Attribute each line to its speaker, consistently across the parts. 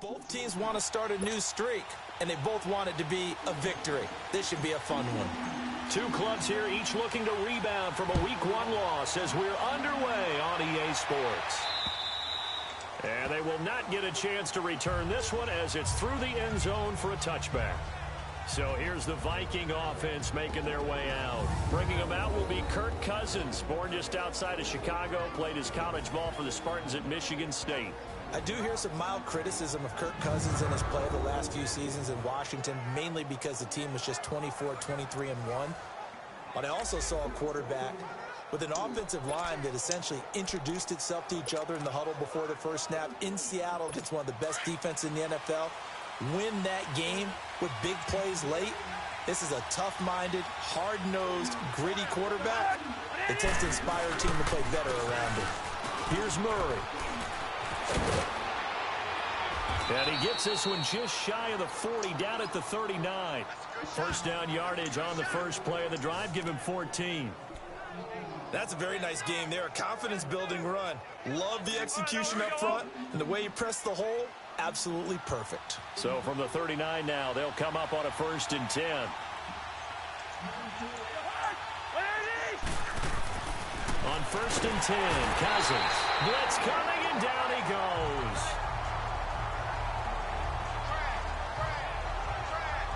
Speaker 1: Both teams want to start a new streak, and they both want it to be a victory. This should be a fun one.
Speaker 2: Two clubs here, each looking to rebound from a Week 1 loss as we're underway on EA Sports. And they will not get a chance to return this one as it's through the end zone for a touchback. So here's the Viking offense making their way out. Bringing them out will be Kirk Cousins, born just outside of Chicago, played his college ball for the Spartans at Michigan State.
Speaker 1: I do hear some mild criticism of Kirk Cousins in his play the last few seasons in Washington, mainly because the team was just 24-23-1. But I also saw a quarterback with an offensive line that essentially introduced itself to each other in the huddle before the first snap in Seattle against one of the best defenses in the NFL. Win that game with big plays late. This is a tough-minded, hard-nosed, gritty quarterback that tends to inspire a team to play better around him.
Speaker 2: Here's Murray. And he gets this one just shy of the 40, down at the 39. First down yardage on the first play of the drive. Give him 14.
Speaker 1: That's a very nice game there. A confidence-building run. Love the execution up front. And the way he pressed the hole, absolutely perfect.
Speaker 2: So from the 39 now, they'll come up on a 1st and 10. On 1st and 10, Cousins. Blitz coming, and down he goes.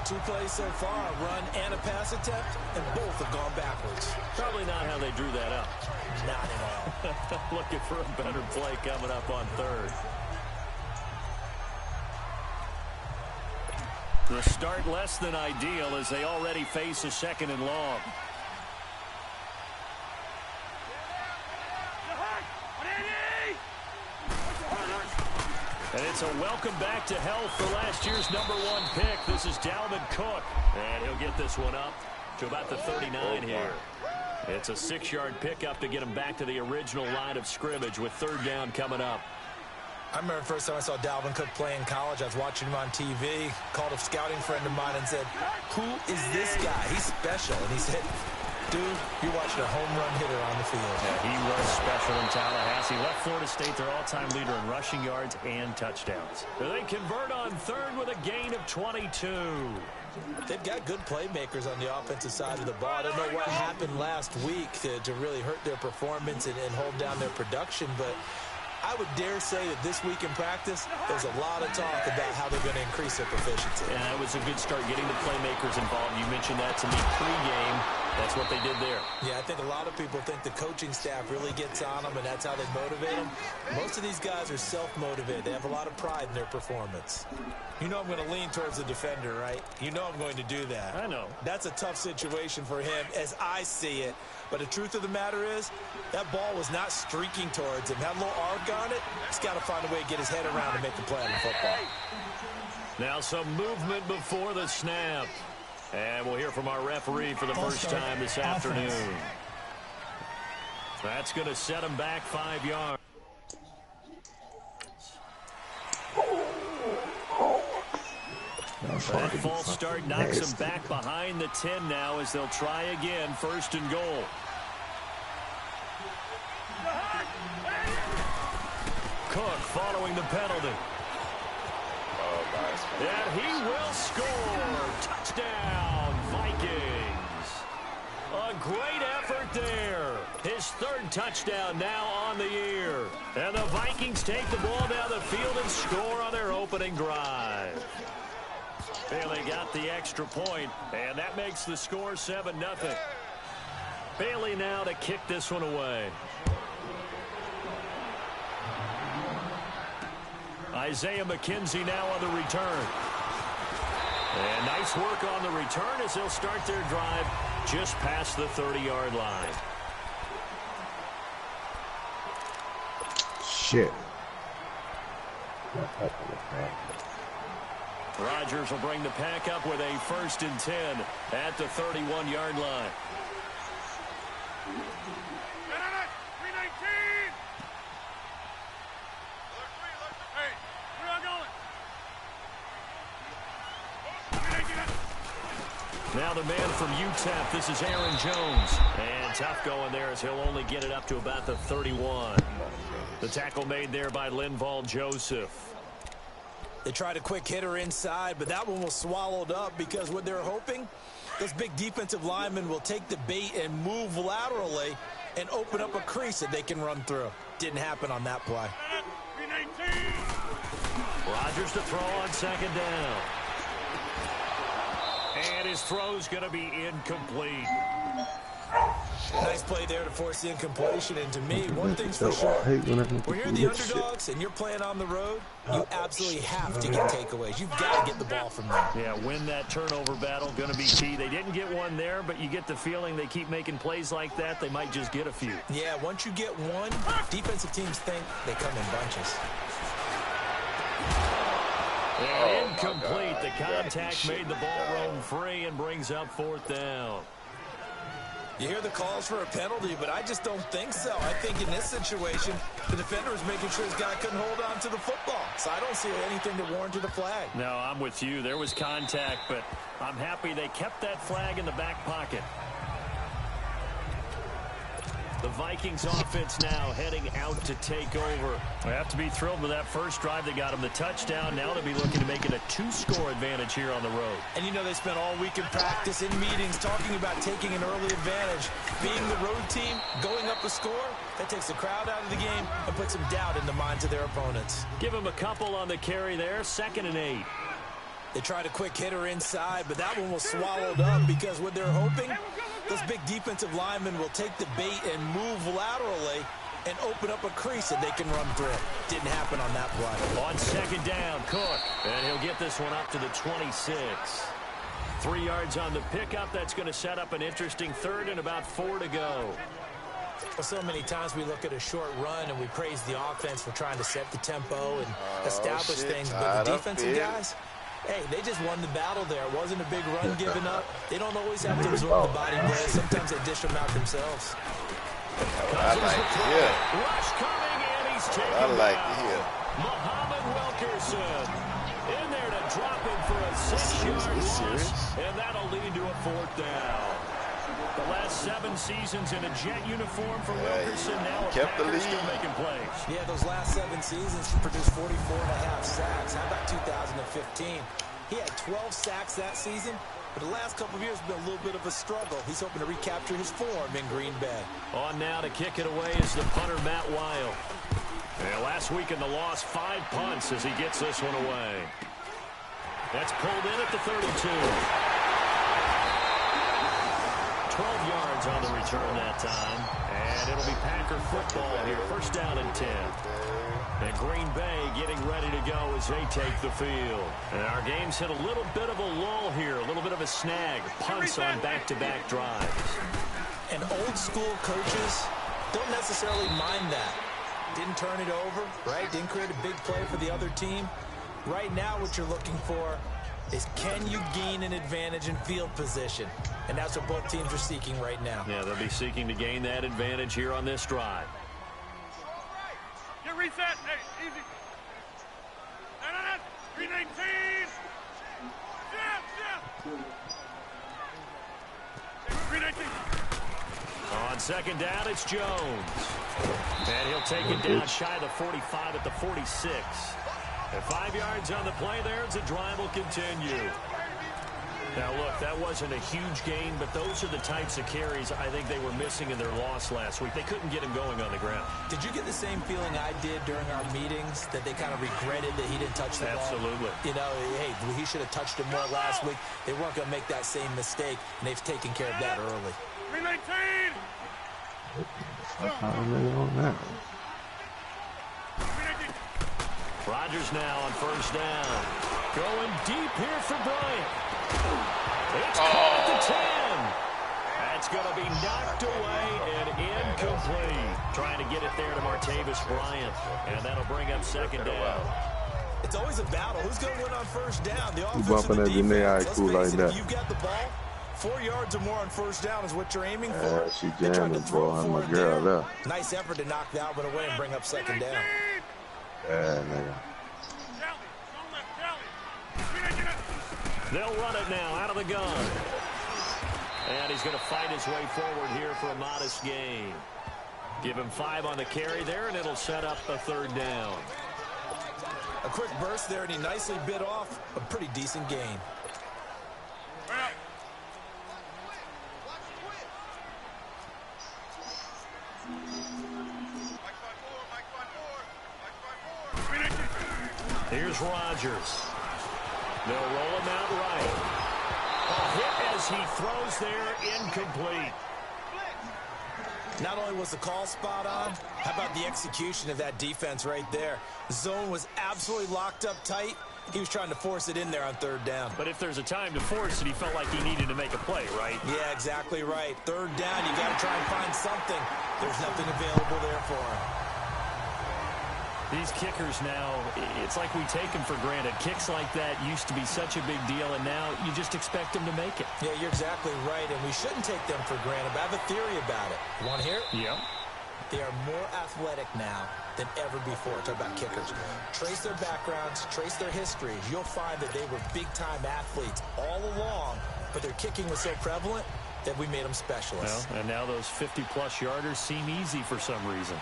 Speaker 1: 2 plays so far, a run and a pass attempt, and both have gone backwards.
Speaker 2: Probably not how they drew that up.
Speaker 1: Not at all.
Speaker 2: Looking for a better play coming up on 3rd. The start less than ideal as they already face a 2nd and long. And it's a welcome back to health for last year's #1 pick. This is Dalvin Cook. And he'll get this one up to about the 39 here. It's a 6-yard pickup to get him back to the original line of scrimmage with 3rd down coming up.
Speaker 1: I remember the first time I saw Dalvin Cook play in college. I was watching him on TV, called a scouting friend of mine and said, "Who is this guy? He's special." And he said, "Dude, you're watching a home run hitter on the field."
Speaker 2: Yeah, he was special in Tallahassee. Left Florida State their all-time leader in rushing yards and touchdowns. They convert on 3rd with a gain of 22.
Speaker 1: They've got good playmakers on the offensive side of the ball. I don't know what happened last week to really hurt their performance and hold down their production, but I would dare say that this week in practice, there's a lot of talk about how they're going to increase their proficiency.
Speaker 2: Yeah, that was a good start getting the playmakers involved. You mentioned that to me pregame. That's what they did there.
Speaker 1: Yeah, I think a lot of people think the coaching staff really gets on them, and that's how they motivate them. Most of these guys are self-motivated. They have a lot of pride in their performance. You know I'm going to lean towards the defender, right? You know I'm going to do that.
Speaker 2: I know.
Speaker 1: That's a tough situation for him as I see it. But the truth of the matter is, that ball was not streaking towards him. Had a little arc on it. He's got to find a way to get his head around to make the play on the football.
Speaker 2: Now some movement before the snap. And we'll hear from our referee for the first time this afternoon. That's going to set him back 5 yards. That false start knocks him back behind the 10 now as they'll try again, 1st and goal. Cook following the penalty. And he will score. Touchdown, Vikings. A great effort there. His 3rd touchdown now on the year. And the Vikings take the ball down the field and score on their opening drive. Bailey got the extra point, and that makes the score 7-0. Bailey now to kick this one away. Isaiah McKenzie now on the return. And nice work on the return as they'll start their drive just past the 30-yard line.
Speaker 3: Shit.
Speaker 2: Rodgers will bring the pack up with a 1st and 10 at the 31-yard line. Now the man from UTEP, this is Aaron Jones. And tough going there as he'll only get it up to about the 31. The tackle made there by Linval Joseph.
Speaker 1: They tried a quick hitter inside, but that one was swallowed up because what they're hoping, this big defensive lineman will take the bait and move laterally and open up a crease that they can run through. Didn't happen on that play.
Speaker 2: Rodgers to throw on second down. And his throw's going to be incomplete.
Speaker 1: Nice play there to force the incompletion. And to me, one thing's for sure. When you're the underdogs and you're playing on the road, you absolutely have to get takeaways. You've got to get the ball from them.
Speaker 2: Yeah, win that turnover battle, going to be key. They didn't get one there, but you get the feeling they keep making plays like that, they might just get a few.
Speaker 1: Yeah, once you get one, defensive teams think they come in bunches.
Speaker 2: And incomplete. The contact made the ball roam free and brings up fourth down.
Speaker 1: You hear the calls for a penalty, but I just don't think so. I think in this situation, the defender was making sure his guy couldn't hold on to the football. So I don't see anything that warranted a flag.
Speaker 2: No, I'm with you. There was contact, but I'm happy they kept that flag in the back pocket. The Vikings offense now heading out to take over. They have to be thrilled with that first drive. They got them the touchdown. Now they'll be looking to make it a 2-score advantage here on the road.
Speaker 1: And you know they spent all week in practice, in meetings, talking about taking an early advantage. Being the road team, going up a score, that takes the crowd out of the game and puts some doubt in the minds of their opponents.
Speaker 2: Give them a couple on the carry there, 2nd and 8.
Speaker 1: They tried a quick hitter inside, but that one was swallowed up because what they're hoping, this big defensive lineman will take the bait and move laterally and open up a crease that they can run through. Didn't happen on that play.
Speaker 2: On second down, Cook, and he'll get this one up to the 26. 3 yards on the pickup. That's going to set up an interesting third and about 4 to go.
Speaker 1: Well, so many times we look at a short run and we praise the offense for trying to set the tempo and establish things, but the defensive guys, hey, they just won the battle there. It wasn't a big run given up. They don't always have to absorb the body blows. Sometimes they dish them out themselves.
Speaker 3: I like it here.
Speaker 2: Rush coming, and he's taken
Speaker 3: I like
Speaker 2: down.
Speaker 3: it here.
Speaker 2: Muhammad Wilkerson in there to drop him for a 6-yard loss, and that'll lead to a 4th down. The last 7 seasons in a Jet uniform for Wilkerson. Now
Speaker 3: kept the lead.
Speaker 2: Still making plays.
Speaker 1: Yeah, those last 7 seasons he produced 44.5 sacks. How about 2015? He had 12 sacks that season, but the last couple of years have been a little bit of a struggle. He's hoping to recapture his form in Green Bay.
Speaker 2: On now to kick it away is the punter, Matt Weil. And last week in the loss, 5 punts as he gets this one away. That's pulled in at the 32. 12 yards on the return that time. And it'll be Packer football here. 1st down and 10. And Green Bay getting ready to go as they take the field. And our game's hit a little bit of a lull here. A little bit of a snag. Punts on back-to-back drives.
Speaker 1: And old school coaches don't necessarily mind that. Didn't turn it over, right? Didn't create a big play for the other team. Right now what you're looking for is can you gain an advantage in field position? And that's what both teams are seeking right now.
Speaker 2: Yeah, they'll be seeking to gain that advantage here on this drive.
Speaker 4: Get reset. Hey, easy. 319. Yeah. 319.
Speaker 2: On second down, it's Jones. And he'll take it down shy of the 45 at the 46. And 5 yards on the play there as the drive will continue. Now, look, that wasn't a huge gain, but those are the types of carries I think they were missing in their loss last week. They couldn't get him going on the ground.
Speaker 1: Did you get the same feeling I did during our meetings, that they kind of regretted that he didn't touch the ball?
Speaker 2: Absolutely.
Speaker 1: You know, hey, he should have touched it more last week. They weren't going to make that same mistake, and they've taken care of that early.
Speaker 4: 319.
Speaker 5: On that.
Speaker 2: Rodgers now on 1st down. Going deep here for Bryant. It's caught at the 10. That's going to be knocked away and incomplete. Trying to get it there to Martavis Bryant. And that'll bring up 2nd down.
Speaker 1: It's always a battle. Who's going to win on 1st down? The offense
Speaker 5: bumping
Speaker 1: or the
Speaker 5: at your
Speaker 1: defense?
Speaker 5: cool
Speaker 1: Let's face
Speaker 5: like
Speaker 1: it,
Speaker 5: that.
Speaker 1: if you've got the ball, 4 yards or more on 1st down is what you're aiming for.
Speaker 5: She
Speaker 1: They tried
Speaker 5: jamming,
Speaker 1: to throw
Speaker 5: bro. I'm
Speaker 1: for
Speaker 5: a
Speaker 1: it
Speaker 5: girl there.
Speaker 1: Nice effort to knock that one away and bring up 2nd down.
Speaker 5: Yeah, nigga.
Speaker 2: They'll run it now out of the gun. And he's going to fight his way forward here for a modest gain. Give him 5 on the carry there, and it'll set up a 3rd down.
Speaker 1: A quick burst there, and he nicely bit off a pretty decent gain.
Speaker 2: Here's Rodgers. They'll roll him out right. A hit as he throws there, incomplete.
Speaker 1: Not only was the call spot on, how about the execution of that defense right there? The zone was absolutely locked up tight. He was trying to force it in there on 3rd down.
Speaker 2: But if there's a time to force it, he felt like he needed to make a play, right?
Speaker 1: Yeah, exactly right. 3rd down, you got to try and find something. There's nothing available there for him.
Speaker 2: These kickers now, it's like we take them for granted. Kicks like that used to be such a big deal, and now you just expect them to make it.
Speaker 1: Yeah, you're exactly right, and we shouldn't take them for granted. But I have a theory about it. You want to hear it?
Speaker 2: Yeah.
Speaker 1: They are more athletic now than ever before. Talk about kickers. Trace their backgrounds, trace their histories. You'll find that they were big-time athletes all along, but their kicking was so prevalent that we made them specialists.
Speaker 2: Well, and now those 50-plus yarders seem easy for some reason.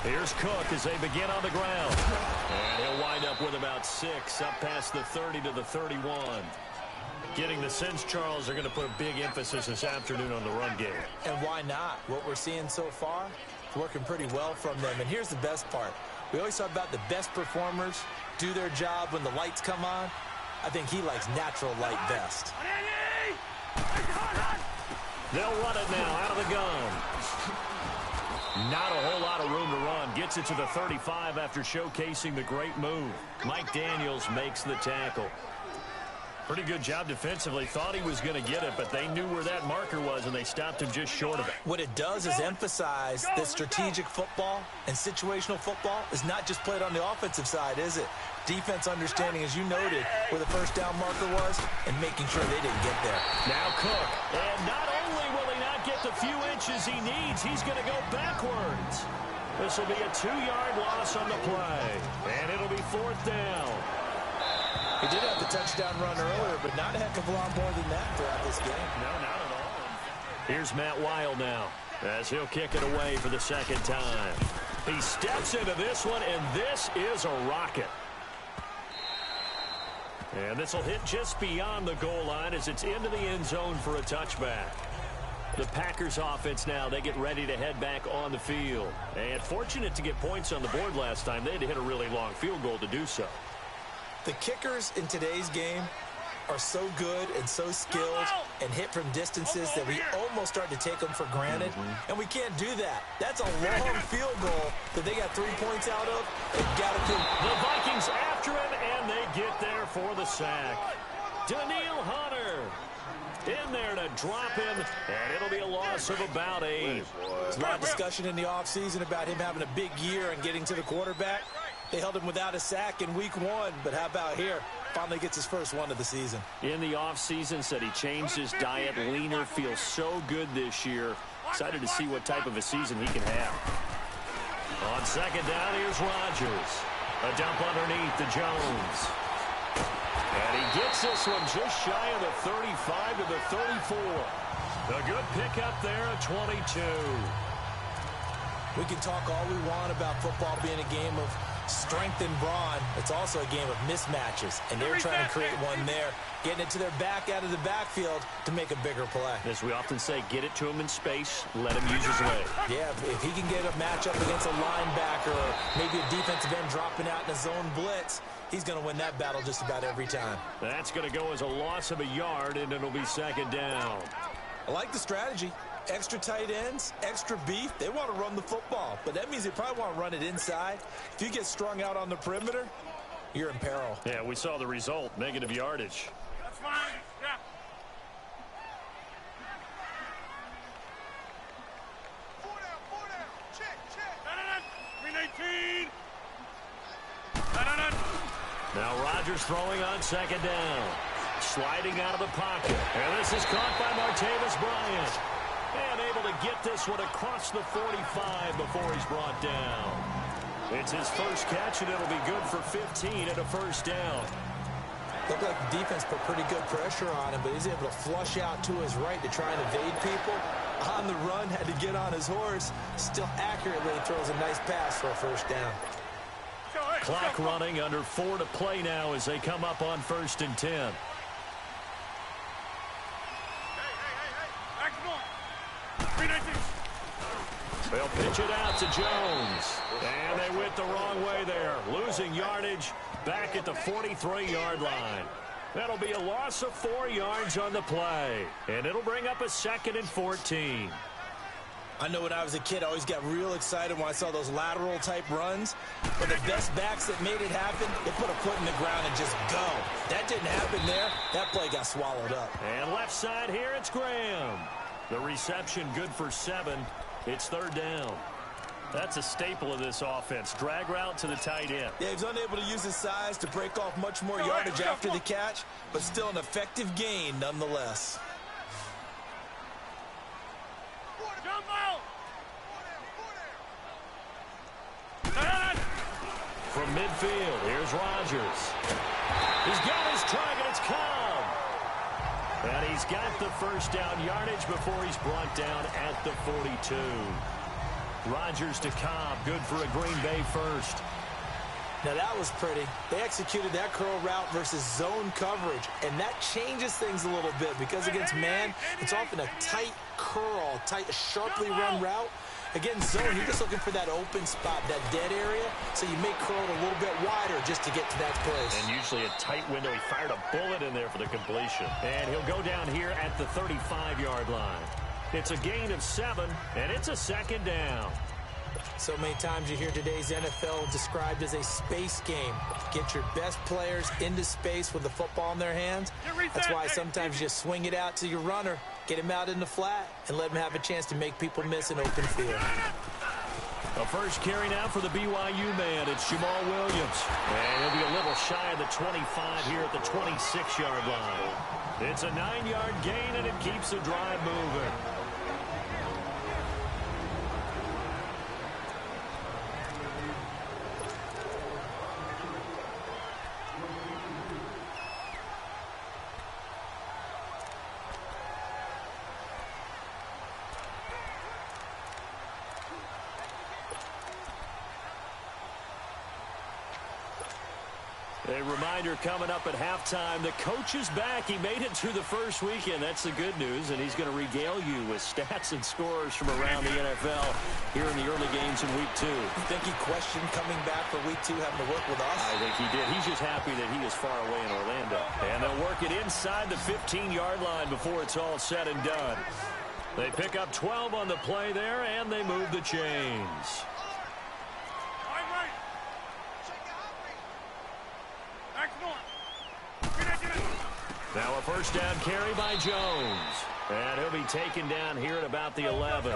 Speaker 2: Here's Cook as they begin on the ground. And he'll wind up with about 6 up past the 30 to the 31. Getting the sense, Charles, they're going to put a big emphasis this afternoon on the run game.
Speaker 1: And why not? What we're seeing so far is working pretty well from them. And here's the best part. We always talk about the best performers do their job when the lights come on. I think he likes natural light best.
Speaker 2: They'll run it now out of the gun. Not a whole lot of room to run. Gets it to the 35 after showcasing the great move. Mike Daniels makes the tackle. Pretty good job defensively. Thought he was going to get it, but they knew where that marker was, and they stopped him just short of it.
Speaker 1: What it does is emphasize that strategic football and situational football is not just played on the offensive side, is it? Defense understanding, as you noted, where the 1st down marker was and making sure they didn't get there.
Speaker 2: Now Cook. And not only will he not get the few inches he needs, he's going to go backwards. This will be a 2-yard loss on the play, and it'll be 4th down.
Speaker 1: He did have the touchdown run earlier, but not a heck of a lot more than that throughout this game.
Speaker 2: No, not at all. Here's Matt Wild now as he'll kick it away for the 2nd time. He steps into this one, and this is a rocket. And this will hit just beyond the goal line as it's into the end zone for a touchback. The Packers offense now, they get ready to head back on the field. And fortunate to get points on the board last time. They had to hit a really long field goal to do so.
Speaker 1: The kickers in today's game are so good and so skilled and hit from distances that we almost start to take them for granted. And we can't do that. That's a long field goal that they got 3 points out of. They've got to
Speaker 2: The Vikings after him, and they get there for the sack. Daniil Hunter in there to drop him, and it'll be a loss of about 8.
Speaker 1: There's a lot of discussion in the offseason about him having a big year and getting to the quarterback. They held him without a sack in week 1, but how about here? Finally gets his first one of the season.
Speaker 2: In the offseason, said he changed his diet, leaner, feels so good this year. Excited to see what type of a season he can have. On 2nd down, here's Rodgers. A dump underneath to Jones. And he gets this one just shy of the 35 to the 34. A good pickup there at 22.
Speaker 1: We can talk all we want about football being a game of strength and brawn. It's also a game of mismatches, and they're trying to create one there, getting it to their back out of the backfield to make a bigger play.
Speaker 2: As we often say, get it to him in space, let him use his leg.
Speaker 1: Yeah, if he can get a matchup against a linebacker or maybe a defensive end dropping out in a zone blitz, he's going to win that battle just about every time.
Speaker 2: That's going to go as a loss of a yard, and it'll be 2nd down.
Speaker 1: I like the strategy. Extra tight ends, extra beef. They want to run the football, but that means they probably want to run it inside. If you get strung out on the perimeter, you're in peril.
Speaker 2: Yeah, we saw the result, negative yardage.
Speaker 4: That's fine. Yeah. Four down. Check. 319.
Speaker 2: Now Rodgers throwing on 2nd down. Sliding out of the pocket. And this is caught by Martavis Bryant. And able to get this one across the 45 before he's brought down. It's his first catch, and it'll be good for 15 at a 1st down.
Speaker 1: Looked like the defense put pretty good pressure on him, but he's able to flush out to his right to try and evade people. On the run, had to get on his horse. Still accurately throws a nice pass for a first down.
Speaker 2: Clock running, under 4 to play now as they come up on 1st and 10. They'll pitch it out to Jones. And they went the wrong way there. Losing yardage back at the 43-yard line. That'll be a loss of 4 yards on the play. And it'll bring up a 2nd and 14.
Speaker 1: I know when I was a kid, I always got real excited when I saw those lateral-type runs. But the best backs that made it happen, they put a foot in the ground and just go. That didn't happen there. That play got swallowed up.
Speaker 2: And left side here, it's Graham. The reception good for 7. It's 3rd down. That's a staple of this offense. Drag route to the tight end.
Speaker 1: Yeah, he's unable to use his size to break off much more yardage after the catch, but still an effective gain nonetheless.
Speaker 2: From midfield, here's Rodgers. He's got his target, it's Cobb. And he's got the first down yardage before he's brought down at the 42. Rodgers to Cobb, good for a Green Bay first.
Speaker 1: Now that was pretty. They executed that curl route versus zone coverage, and that changes things a little bit because against man, it's often a tight curl, tight, sharply run route. Against zone, you're just looking for that open spot, that dead area, so you may curl it a little bit wider just to get to that place.
Speaker 2: And usually a tight window. He fired a bullet in there for the completion. And he'll go down here at the 35-yard line. It's a gain of 7, and it's a 2nd down.
Speaker 1: So many times you hear today's NFL described as a space game. Get your best players into space with the football in their hands. That's why sometimes you just swing it out to your runner, get him out in the flat, and let him have a chance to make people miss an open field.
Speaker 2: A first carry now for the BYU man. It's Jamal Williams. And he'll be a little shy of the 25 here at the 26-yard line. It's a 9-yard gain, and it keeps the drive moving. A reminder coming up at halftime, the coach is back. He made it through the first weekend. That's the good news, and he's going to regale you with stats and scores from around the NFL here in the early games in Week 2.
Speaker 1: You think he questioned coming back for Week 2, having to work with us?
Speaker 2: I think he did. He's just happy that he is far away in Orlando. And they'll work it inside the 15-yard line before it's all said and done. They pick up 12 on the play there, and they move the chains. Now a first down carry by Jones. And he'll be taken down here at about the 11.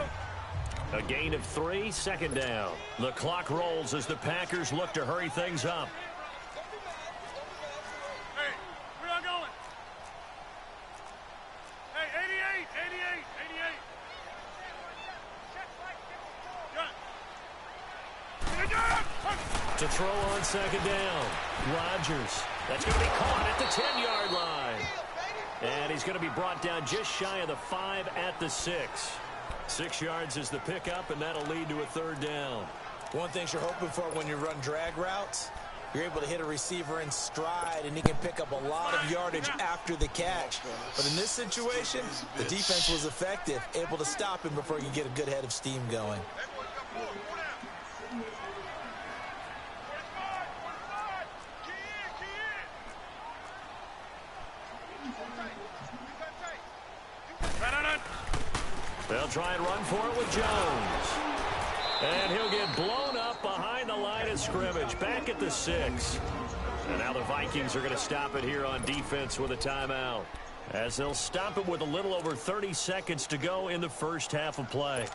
Speaker 2: A gain of 3, 2nd down. The clock rolls as the Packers look to hurry things up.
Speaker 4: Hey, where y'all going? Hey, 88.
Speaker 2: To throw on 2nd down. Rodgers. That's going to be caught at the 10-yard line. And he's going to be brought down just shy of the 5 at the 6. 6 yards is the pickup, and that'll lead to a 3rd down.
Speaker 1: One thing you're hoping for when you run drag routes, you're able to hit a receiver in stride, and he can pick up a lot of yardage after the catch. But in this situation, the defense was effective, able to stop him before he could get a good head of steam going.
Speaker 2: They'll try and run for it with Jones. And he'll get blown up behind the line of scrimmage, back at the 6. And now the Vikings are going to stop it here on defense with a timeout, as they'll stop it with a little over 30 seconds to go in the first half of play.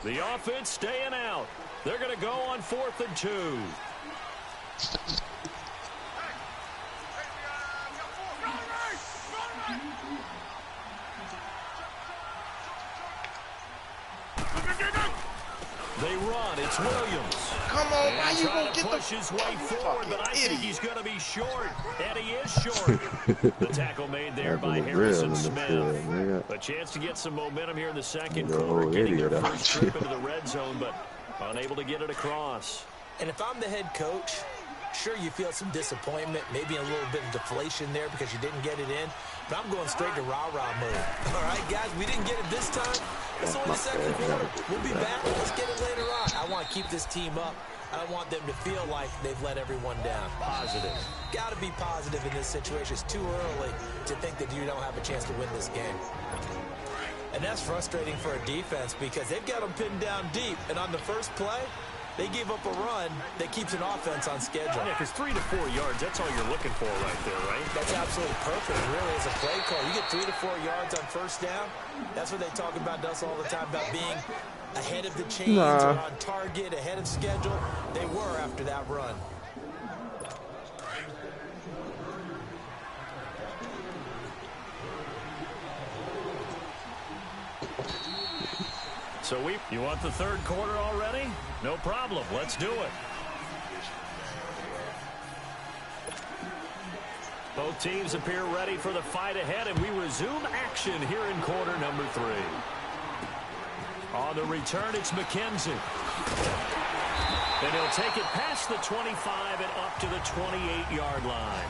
Speaker 2: The offense staying out. They're going to go on 4th and 2. They run. It's Williams.
Speaker 3: Come on, why you
Speaker 2: trying
Speaker 3: gonna
Speaker 2: to
Speaker 3: get
Speaker 2: push his way forward, but I think he's going to be short. And he is short. The tackle made there by Harrison Smith. A chance to get some momentum here in the second quarter, getting their first trip into the red zone, but unable to get it across.
Speaker 1: And if I'm the head coach, sure, you feel some disappointment, maybe a little bit of deflation there because you didn't get it in. But I'm going straight to rah-rah mode. All right, guys, we didn't get it this time. It's only the second quarter. We'll be back. Let's get it later on. I want to keep this team up. I don't want them to feel like they've let everyone down. Positive. Got to be positive in this situation. It's too early to think that you don't have a chance to win this game. And that's frustrating for a defense because they've got them pinned down deep. And on the first play, they give up a run that keeps an offense on schedule.
Speaker 2: Yeah, because 3 to 4 yards, that's all you're looking for right there, right?
Speaker 1: That's absolutely perfect, really, as a play call. You get 3 to 4 yards on first down. That's what they talk about us all the time, about being ahead of the chains or on target, ahead of schedule. They were after that run.
Speaker 2: So you want the third quarter already? No problem. Let's do it. Both teams appear ready for the fight ahead, and we resume action here in quarter number 3. On the return, it's McKenzie. And he'll take it past the 25 and up to the 28-yard line.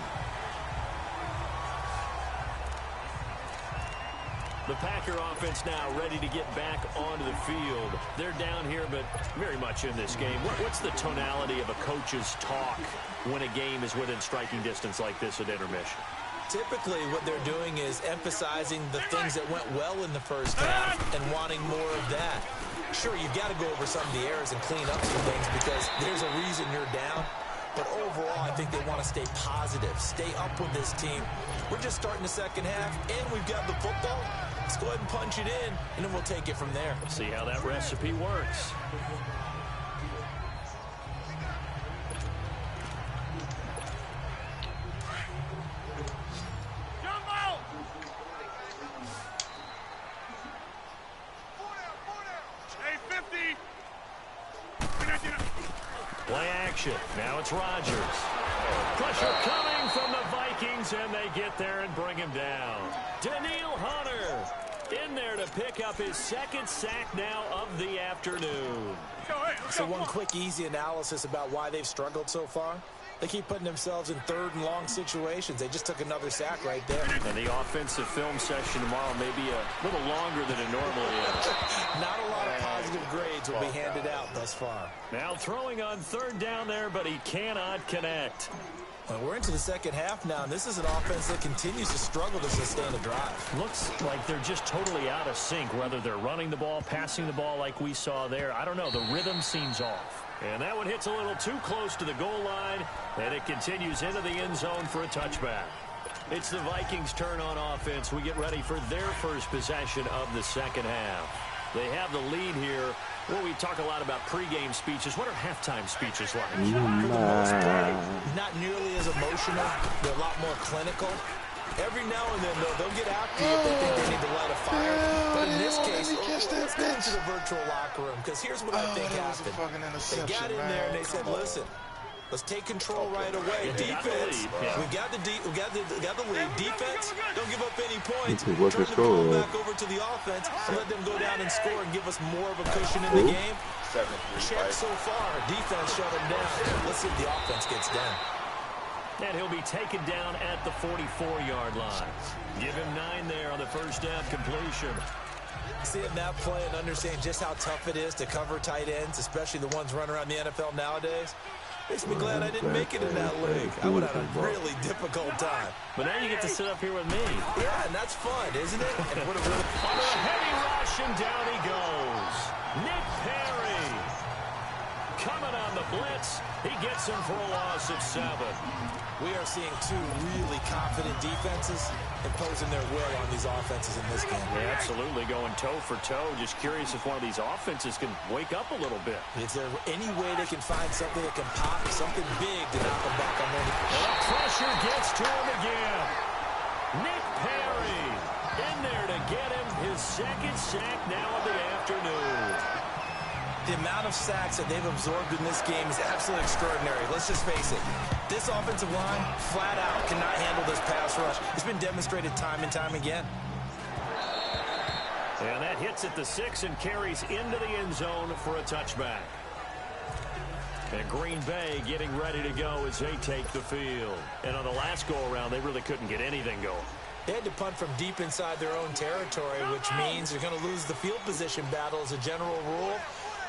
Speaker 2: The Packer offense now ready to get back onto the field. They're down here, but very much in this game. What's the tonality of a coach's talk when a game is within striking distance like this at intermission?
Speaker 1: Typically, what they're doing is emphasizing the things that went well in the first half and wanting more of that. Sure, you've got to go over some of the errors and clean up some things because there's a reason you're down. But overall, I think they want to stay positive, stay up with this team. We're just starting the second half, and we've got the football. Let's go ahead and punch it in, and then we'll take it from there.
Speaker 2: See how that recipe works. Play action. Now it's Rodgers. Pressure coming from the Vikings, and they get there and bring him down. Daniil Hunter in there to pick up his second sack now of the afternoon.
Speaker 1: So one quick, easy analysis about why they've struggled so far. They keep putting themselves in third and long situations. They just took another sack right there.
Speaker 2: And the offensive film session tomorrow may be a little longer than it normally is.
Speaker 1: Not a lot of positive grades will be handed out thus far.
Speaker 2: Now throwing on third down there, but he cannot connect.
Speaker 1: Well, we're into the second half now, and this is an offense that continues to struggle to sustain a drive.
Speaker 2: Looks like they're just totally out of sync, whether they're running the ball, passing the ball like we saw there. I don't know. The rhythm seems off. And that one hits a little too close to the goal line, and it continues into the end zone for a touchback. It's the Vikings' turn on offense. We get ready for their first possession of the second half. They have the lead here. Well, we talk a lot about pregame speeches. What are halftime speeches like?
Speaker 1: For the most part, not nearly as emotional. They're a lot more clinical. Every now and then, they'll get after you if they think they need to light a fire. But in this case, let's go into the virtual locker room, because here's what I think happened. They got in there and they said, listen, let's take control right away. Defense, we've got the lead. Defense, don't give up any points. Turn the ball back over to the offense and let them go down and score and give us more of a cushion in the game. Check so far. Defense shut them down. Let's see if the offense gets done.
Speaker 2: And he'll be taken down at the 44-yard line. Give him 9 there on the first down completion.
Speaker 1: Seeing that play and understanding just how tough it is to cover tight ends, especially the ones running around the NFL nowadays, makes me glad I didn't make it in that league. I would have had a really difficult time.
Speaker 2: But now you get to sit up here with me.
Speaker 1: Yeah, and that's fun, isn't it? And it would have really...
Speaker 2: On a heavy rush, and down he goes. Nick Perry coming on the blitz. He gets him for a loss of 7.
Speaker 1: We are seeing two really confident defenses imposing their will on these offenses in this game.
Speaker 2: Yeah, absolutely, going toe for toe. Just curious if one of these offenses can wake up a little bit.
Speaker 1: Is there any way they can find something that can pop, something big to knock them back on their...
Speaker 2: And the pressure gets to him again. Nick Perry in there to get him his second sack now of the afternoon.
Speaker 1: The amount of sacks that they've absorbed in this game is absolutely extraordinary. Let's just face it. This offensive line, flat out, cannot handle this pass rush. It's been demonstrated time and time again.
Speaker 2: And that hits at the 6 and carries into the end zone for a touchback. And Green Bay getting ready to go as they take the field. And on the last go-around, they really couldn't get anything going.
Speaker 1: They had to punt from deep inside their own territory, which means they're going to lose the field position battle as a general rule.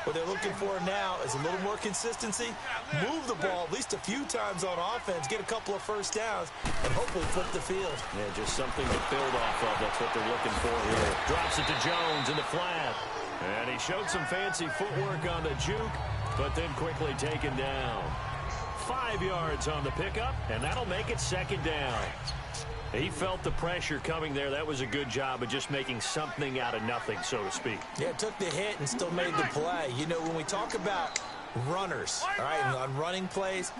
Speaker 1: What they're looking for now is a little more consistency, move the ball at least a few times on offense, get a couple of first downs, and hopefully flip the field.
Speaker 2: Yeah, just something to build off of. That's what they're looking for here. Drops it to Jones in the flat. And he showed some fancy footwork on the juke, but then quickly taken down. 5 yards on the pickup, and that'll make it second down. He felt the pressure coming there. That was a good job of just making something out of nothing, so to speak.
Speaker 1: Yeah, took the hit and still made the play. You know, when we talk about runners, all right, on running plays,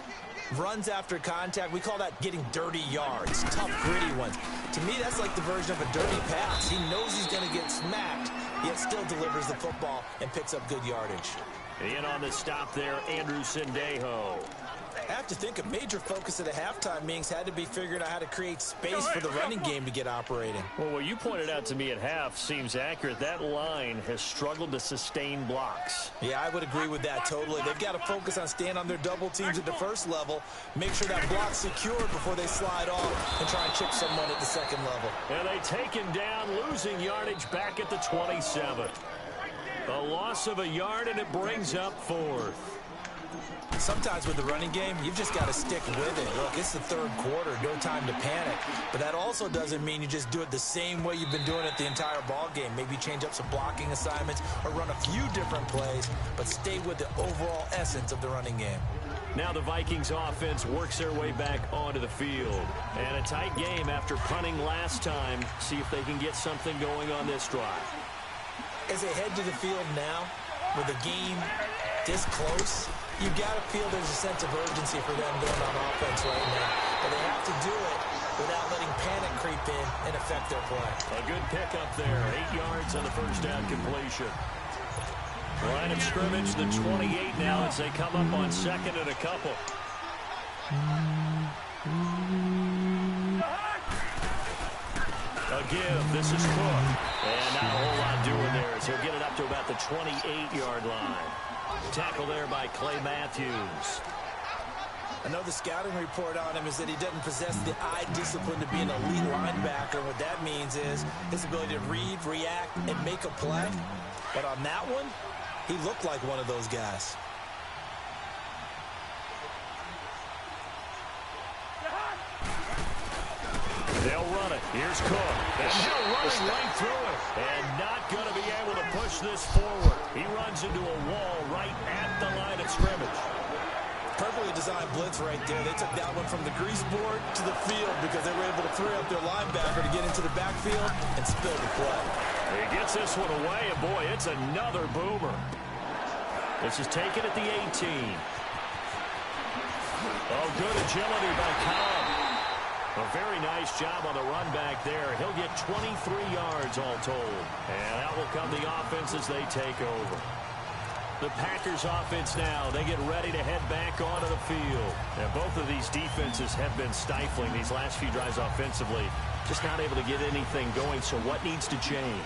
Speaker 1: runs after contact, we call that getting dirty yards, tough, gritty ones. To me, that's like the version of a dirty pass. He knows he's going to get smacked, yet still delivers the football and picks up good yardage.
Speaker 2: In on the stop there, Andrew Sendejo.
Speaker 1: I have to think a major focus at the halftime meetings had to be figuring out how to create space for the running game to get operating.
Speaker 2: Well, what you pointed out to me at half seems accurate. That line has struggled to sustain blocks.
Speaker 1: Yeah, I would agree with that totally. They've got to focus on staying on their double teams at the first level, make sure that block's secured before they slide off and try and chip someone at the second level.
Speaker 2: And they take him down, losing yardage back at the 27. A loss of a yard, and it brings up 4th.
Speaker 1: Sometimes with the running game, you've just got to stick with it. Look, it's the third quarter, no time to panic. But that also doesn't mean you just do it the same way you've been doing it the entire ball game. Maybe change up some blocking assignments or run a few different plays, but stay with the overall essence of the running game.
Speaker 2: Now the Vikings offense works their way back onto the field. And a tight game after punting last time. See if they can get something going on this drive.
Speaker 1: As they head to the field now, with the game this close, you've got to feel there's a sense of urgency for them going on offense right now. But they have to do it without letting panic creep in and affect their play.
Speaker 2: A good pickup there. 8 yards on the first down completion. Line of scrimmage, the 28 now as they come up on second and a couple. A give. This is Cook. And not a whole lot doing there as he'll get it up to about the 28-yard line. Tackle there by Clay Matthews.
Speaker 1: I know the scouting report on him is that he doesn't possess the eye discipline to be an elite linebacker. What that means is his ability to read, react, and make a play. But on that one, he looked like one of those guys.
Speaker 2: They'll run it. Here's Cook. And he'll run it right through it. And not going to be able to push this forward. He runs into a wall right at the line of scrimmage.
Speaker 1: Perfectly designed blitz right there. They took that one from the grease board to the field because they were able to free up their linebacker to get into the backfield and spill the play.
Speaker 2: He gets this one away, and boy, it's another boomer. This is taken at the 18. Oh, good agility by Cobb. A very nice job on the run back there. He'll get 23 yards all told. And out will come the offense as they take over. The Packers offense now, they get ready to head back onto the field. And both of these defenses have been stifling these last few drives offensively. Just not able to get anything going, so what needs to change?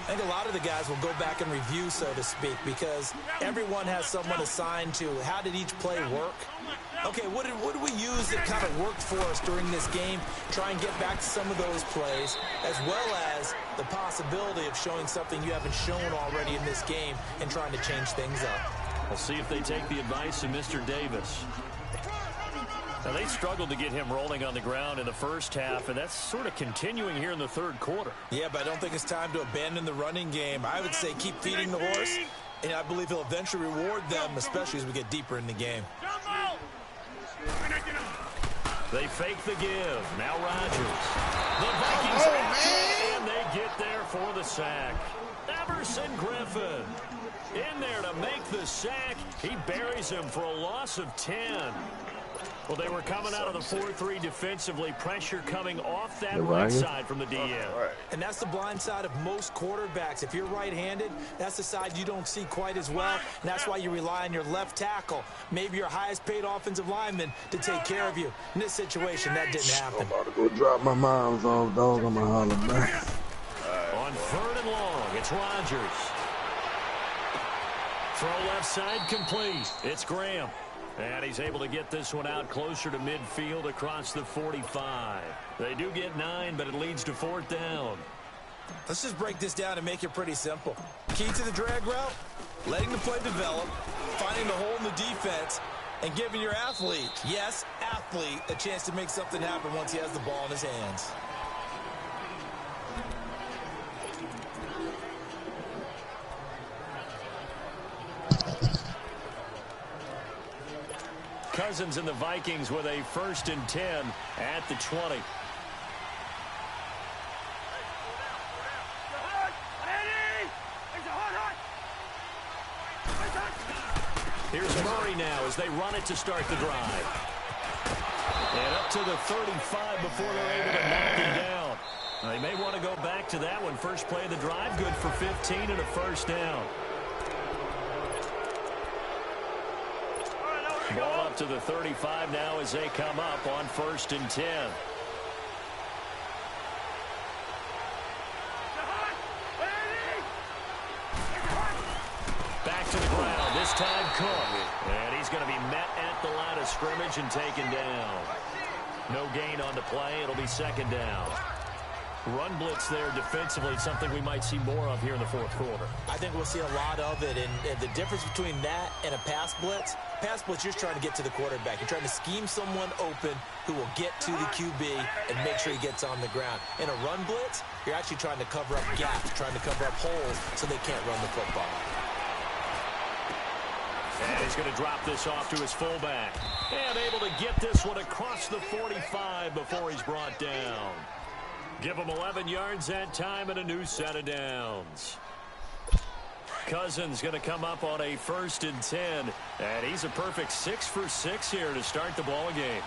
Speaker 1: I think a lot of the guys will go back and review, so to speak, because everyone has someone assigned to how did each play work. Okay, what did we use that kind of worked for us during this game? Try and get back to some of those plays, as well as the possibility of showing something you haven't shown already in this game and trying to change things up.
Speaker 2: We'll see if they take the advice of Mr. Davis. Now, they struggled to get him rolling on the ground in the first half, and that's sort of continuing here in the third quarter.
Speaker 1: Yeah, but I don't think it's time to abandon the running game. I would say keep feeding the horse, and I believe he'll eventually reward them, especially as we get deeper in the game.
Speaker 2: They fake the give. Now Rodgers. The Vikings and they get there for the sack. Everson Griffin in there to make the sack. He buries him for a loss of 10. Well, they were coming out of the 4-3 defensively. Pressure coming off that
Speaker 5: The
Speaker 2: right
Speaker 5: right.
Speaker 2: side from the DN.
Speaker 3: Right.
Speaker 1: And that's the blind side of most quarterbacks. If you're right-handed, that's the side you don't see quite as well. And that's why you rely on your left tackle, maybe your highest-paid offensive lineman, to take care of you. In this situation, that didn't happen.
Speaker 5: I'm about to go drop my mom's off, dog. I'm going to holler back.
Speaker 2: On 3rd and long, it's Rodgers. Throw left side complete. It's Graham. And he's able to get this one out closer to midfield across the 45. They do get 9, but it leads to 4th down.
Speaker 1: Let's just break this down and make it pretty simple. Key to the drag route, letting the play develop, finding the hole in the defense, and giving your athlete, yes, athlete, a chance to make something happen once he has the ball in his hands.
Speaker 2: Cousins and the Vikings with a 1st and 10 at the 20. Here's Murray now as they run it to start the drive. And up to the 35 before they're able to knock him down. Now, they may want to go back to that one. First play of the drive, good for 15 and a 1st down. Ball up to the 35 now as they come up on 1st and 10. Back to the ground, this time Cook. And he's going to be met at the line of scrimmage and taken down. No gain on the play, it'll be 2nd down. Run blitz there defensively, something we might see more of here in the 4th quarter.
Speaker 1: I think we'll see a lot of it, and the difference between that and a pass blitz, you're just trying to get to the quarterback. You're trying to scheme someone open who will get to the QB and make sure he gets on the ground. In a run blitz, you're actually trying to cover up gaps, trying to cover up holes so they can't run the football.
Speaker 2: And he's going to drop this off to his fullback. And able to get this one across the 45 before he's brought down. Give him 11 yards that time and a new set of downs. Cousins going to come up on a 1st and 10. And he's a perfect 6 for 6 here to start the ball game.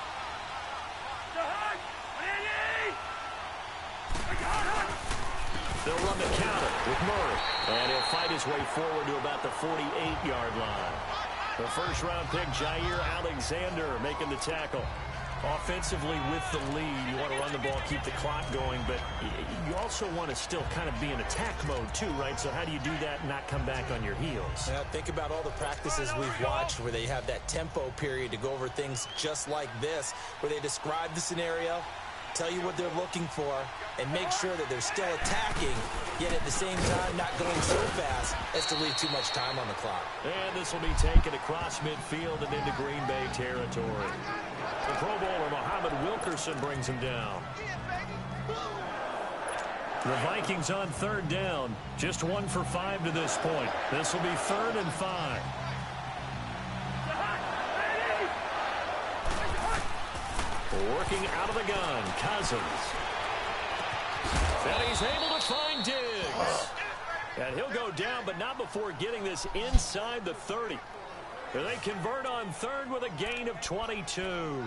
Speaker 2: They'll run the counter with Murray. And he'll fight his way forward to about the 48-yard line. The 1st-round pick, Jair Alexander, making the tackle. Offensively with the lead, you want to run the ball, keep the clock going, but you also want to still kind of be in attack mode too, right? So how do you do that and not come back on your heels?
Speaker 1: Yeah, think about all the practices we've watched where they have that tempo period to go over things just like this, where they describe the scenario, tell you what they're looking for, and make sure that they're still attacking, yet at the same time not going so fast as to leave too much time on the clock.
Speaker 2: And this will be taken across midfield and into Green Bay territory. The Pro Bowler, Muhammad Wilkerson, brings him down. The Vikings on 3rd down. Just 1 for 5 to this point. This will be 3rd and 5. Working out of the gun, Cousins. And he's able to find Diggs. And he'll go down, but not before getting this inside the 30. They convert on 3rd with a gain of 22.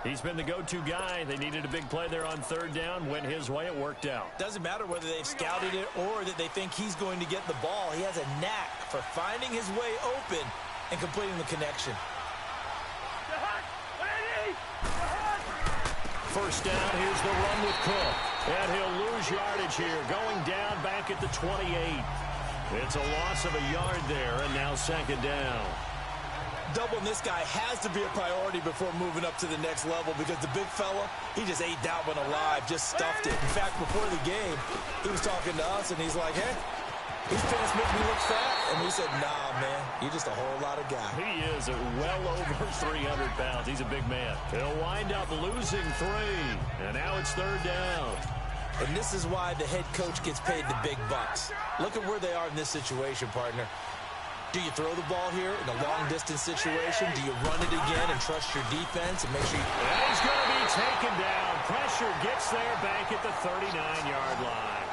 Speaker 2: He's been the go-to guy. They needed a big play there on 3rd down. Went his way. It worked out.
Speaker 1: Doesn't matter whether they've scouted it or that they think he's going to get the ball. He has a knack for finding his way open and completing the connection.
Speaker 2: 1st down, here's the run with Cook. And he'll lose yardage here, going down back at the 28. It's a loss of a yard there, and now 2nd down.
Speaker 1: Doubling this guy has to be a priority before moving up to the next level because the big fella, he just ate that one alive, just stuffed it. In fact, before the game, he was talking to us, and he's like, hey, these pants make me look fat. And we said, nah, man, you're just a whole lot of guy.
Speaker 2: He is well over 300 pounds. He's a big man. He'll wind up losing 3. And now it's 3rd down.
Speaker 1: And this is why the head coach gets paid the big bucks. Look at where they are in this situation, partner. Do you throw the ball here in a long-distance situation? Do you run it again and trust your defense and make sure you...
Speaker 2: And he's going to be taken down. Pressure gets there back at the 39-yard line.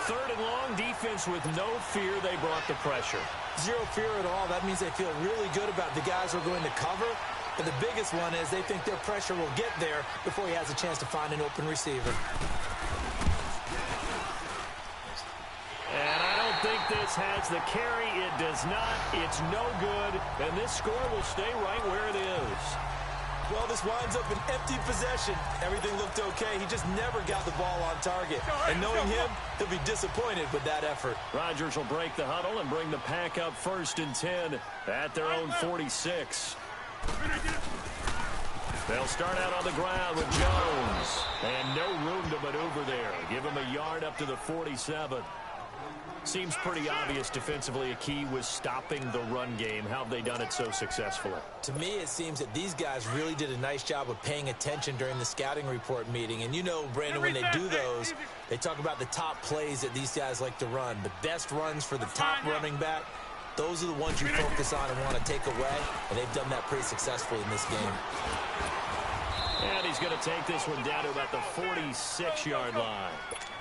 Speaker 2: Third and long, defense with no fear. They brought the pressure.
Speaker 1: Zero fear at all. That means they feel really good about the guys who are going to cover. And the biggest one is they think their pressure will get there before he has a chance to find an open receiver.
Speaker 2: And I don't think this has the carry. It does not. It's no good. And this score will stay right where it is.
Speaker 1: Well, this winds up an empty possession. Everything looked okay. He just never got the ball on target. And knowing him, he'll be disappointed with that effort.
Speaker 2: Rodgers will break the huddle and bring the pack up 1st and 10 at their own 46. They'll start out on the ground with Jones. And no room to maneuver there. Give him a yard up to the 47. Seems pretty obvious defensively a key was stopping the run game. How have they done it so successfully?
Speaker 1: To me, it seems that these guys really did a nice job of paying attention during the scouting report meeting. And you know, Brandon, when they do those, they talk about the top plays that these guys like to run. The best runs for the top running back, those are the ones you focus on and want to take away. And they've done that pretty successfully in this game.
Speaker 2: And he's going to take this one down to about the 46-yard line.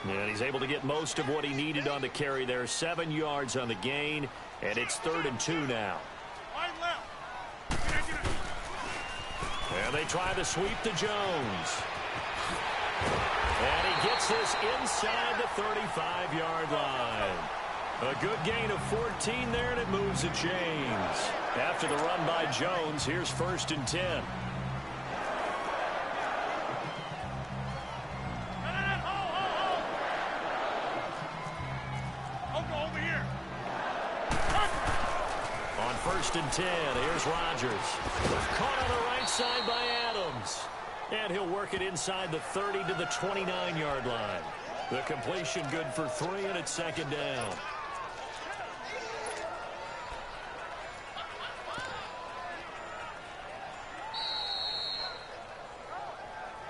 Speaker 2: And he's able to get most of what he needed on the carry there. 7 yards on the gain, and it's 3rd and 2 now. And they try to sweep to Jones. And he gets this inside the 35-yard line. A good gain of 14 there, and it moves the chains. After the run by Jones, here's 1st and 10. On 1st and 10, here's Rodgers. Caught on the right side by Adams. And he'll work it inside the 30 to the 29-yard line. The completion good for 3, and it's 2nd down.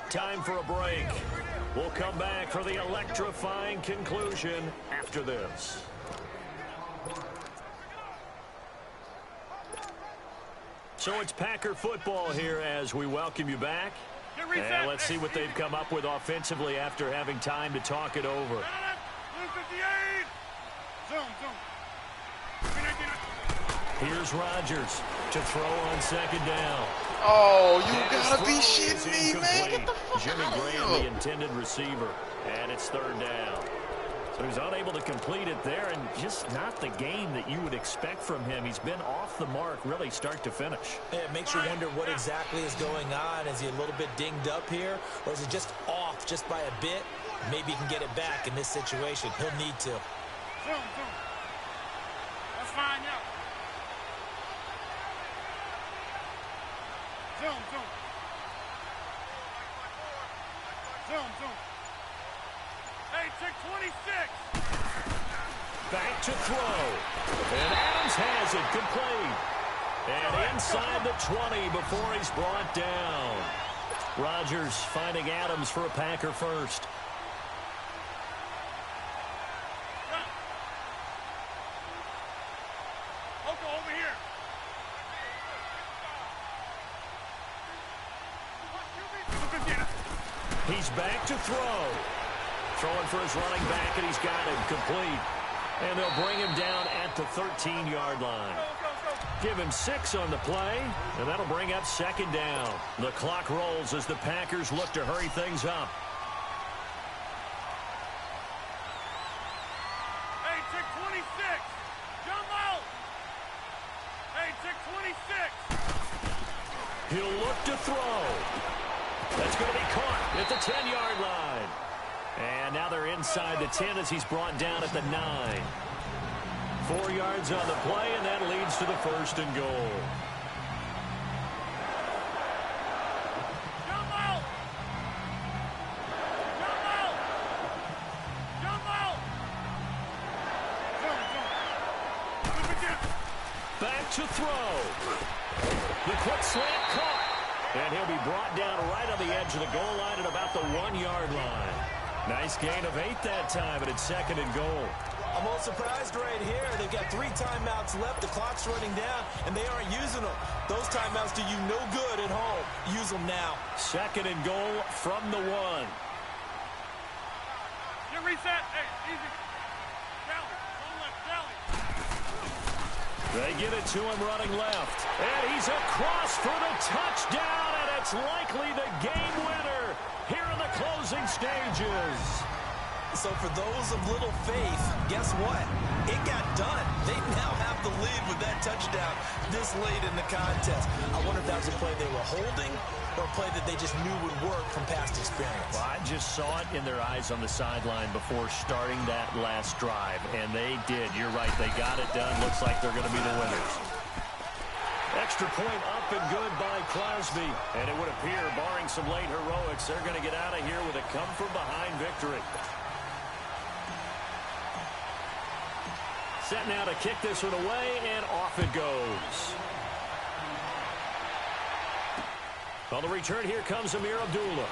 Speaker 2: Time for a break. We'll come back for the electrifying conclusion after this. So it's Packer football here as we welcome you back. And let's see what they've come up with offensively after having time to talk it over. Here's Rodgers to throw on 2nd down.
Speaker 3: Oh, you gotta be shitting me, man. Get the fuck
Speaker 2: Jimmy
Speaker 3: out of
Speaker 2: Graham,
Speaker 3: here.
Speaker 2: the intended receiver. And it's 3rd down. So he's unable to complete it there, and just not the game that you would expect from him. He's been off the mark really start to finish.
Speaker 1: Yeah, it makes you wonder what exactly is going on. Is he a little bit dinged up here, or is it just off just by a bit? Maybe he can get it back in this situation. He'll need to.
Speaker 4: Zoom. That's fine, yeah. Zoom. Hey, check 26.
Speaker 2: Back to throw. And Adams has it complete. And inside the 20 before he's brought down. Rodgers finding Adams for a Packer first.
Speaker 4: Over here.
Speaker 2: He's back to throw. Throwing for his running back, and he's got him complete. And they'll bring him down at the 13-yard line. Give him 6 on the play, and that'll bring up 2nd down. The clock rolls as the Packers look to hurry things up.
Speaker 4: Hey, check 26. Jump out. Hey, check 26.
Speaker 2: He'll look to throw. That's going to be caught at the 10-yard line. And now they're inside the 10 as he's brought down at the 9. 4 yards on the play, and that leads to the 1st and goal.
Speaker 4: Jump out.
Speaker 2: Back to throw. The quick slant caught. And he'll be brought down right on the edge of the goal line at about the 1-yard line. Nice gain of 8 that time, and it's 2nd and goal.
Speaker 1: I'm a little surprised right here. They've got 3 timeouts left. The clock's running down, and they aren't using them. Those timeouts do you no good at home. Use them now.
Speaker 2: 2nd and goal from the 1.
Speaker 4: Get reset. Hey, easy. Belly. One left belly.
Speaker 2: They get it to him running left. And he's across for the touchdown, and it's likely the game winner here in the closing stages.
Speaker 1: So for those of little faith, guess what? It got done. They now have the lead with that touchdown this late in the contest. I wonder if that was a play they were holding or a play that they just knew would work from past experience.
Speaker 2: Well, I just saw it in their eyes on the sideline before starting that last drive, and they did. You're right. They got it done. Looks like they're going to be the winners. Extra point up and good by Crosby. And it would appear, barring some late heroics, they're going to get out of here with a come-from-behind victory. Set now to kick this one away, and off it goes. On the return, here comes Amir Abdullah.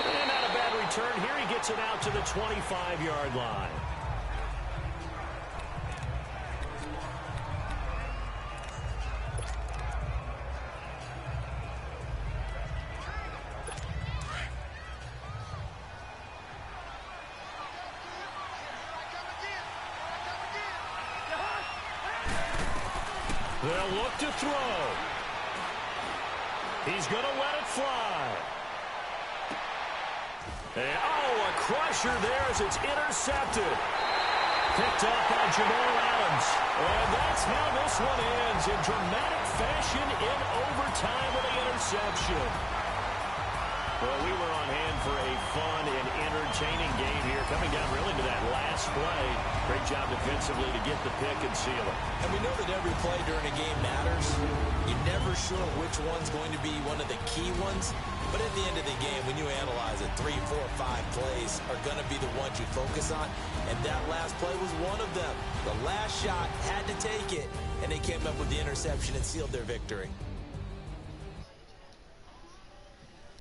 Speaker 2: And not a bad return here. He gets it out to the 25-yard line. They'll look to throw. He's going to let it fly. And, a crusher there as it's intercepted. Picked up by Jamal Adams. And that's how this one ends in dramatic fashion in overtime with the interception. Well, we were on hand for a fun and entertaining game here, coming down really to that last play. Great job defensively to get the pick and seal it.
Speaker 1: And we know that every play during a game matters. You're never sure which one's going to be one of the key ones. But at the end of the game, when you analyze it, 3, 4, 5 plays are going to be the ones you focus on. And that last play was one of them. The last shot had to take it, and they came up with the interception and sealed their victory.